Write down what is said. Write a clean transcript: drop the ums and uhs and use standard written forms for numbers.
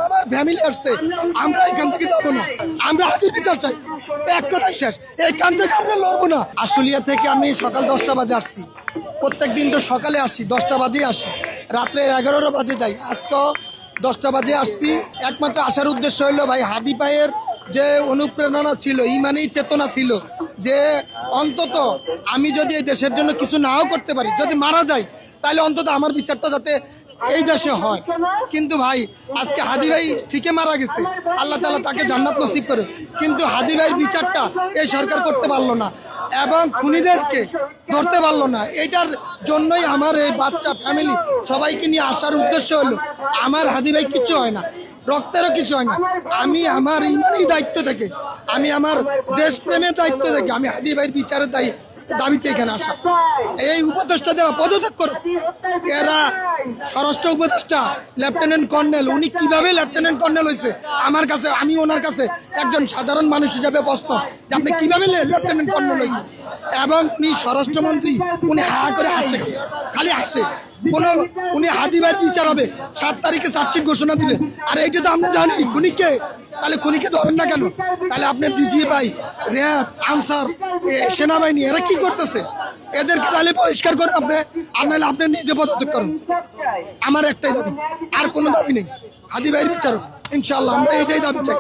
আমার ফ্যামিলি আসছে, আমরা এখান থেকে যাবো না, আমরা হাজির বিচার চাই, এক কথাই শেষ। এইখান থেকে আমরা লড়বো না। আশুলিয়া থেকে আমি সকাল 10টা বাজে আসছি, প্রত্যেক দিন তো সকালে আসি, 10টা বাজে আসি, রাত্রে 11টা বাজে যাই। আজকেও 10টা বাজে আসছি। একমাত্র আসার উদ্দেশ্য হলো ভাই হাদি ভাইয়ের যে অনুপ্রেরণা ছিল, ইমানি চেতনা ছিল যে অন্তত আমি যদি এই দেশের জন্য কিছু নাও করতে পারি, যদি মারা যাই, তাহলে অন্তত আমার বিচারটা যাতে এই দেশে হয়। কিন্তু ভাই আজকে হাদি ভাই ঠিকই মারা গেছে, আল্লাহ তাআলা তাকে জান্নাত নসিব করে, কিন্তু হাদি ভাইয়ের বিচারটা এই সরকার করতে পারলো না এবং খুনিদেরকে ধরতে পারলো না। এটার জন্যই আমার এই বাচ্চা ফ্যামিলি সবাইকে নিয়ে আসার উদ্দেশ্য হলো আমার হাদি ভাই কিচ্ছু হয় না, রক্তেরও কিছু হয় না। আমি আমার ইমানি দায়িত্ব থেকে, আমি আমার দেশপ্রেমের দায়িত্ব থেকে আমি হাদি ভাইয়ের বিচারের দাবিতে এখানে আসা। এই উপদেষ্টা যারা পদত্যাগ করো, এরা স্বরাষ্ট্র উপদেষ্টা লেফটেন্যান্ট কর্নেল, উনি কিভাবে লেফটেন্যান্ট কর্নেল হয়েছে আমার কাছে, আমি ওনার কাছে একজন সাধারণ মানুষ হিসাবে প্রশ্ন যে আপনি কিভাবে লেফটেন্যান্ট কর্নেল হয়েছে। এবং উনি স্বরাষ্ট্রমন্ত্রী, উনি হা করে হাসে, খালি হাসে। উনি হাদি ভাইয়ের বিচার হবে, 7 তারিখে চার্জশিট ঘোষণা দিবে। আর এইটা তো আমরা জানি খুনিকে, তাহলে খুনিকে ধরেন না কেন? তাহলে আপনার ডিজিএফআই, র্যাব, আনসার, সেনাবাহিনী এরা কি করতেছে? এদেরকে তাহলে বহিষ্কার করেন আপনি, আর নাহলে আপনি নিজে পদত্যাগ করেন। আমার একটাই দাবি, আর কোনো দাবি নেই, হাদি ভাইয়ের বিচার হোক। ইনশাল্লাহ আমরা এটাই দাবি চাই।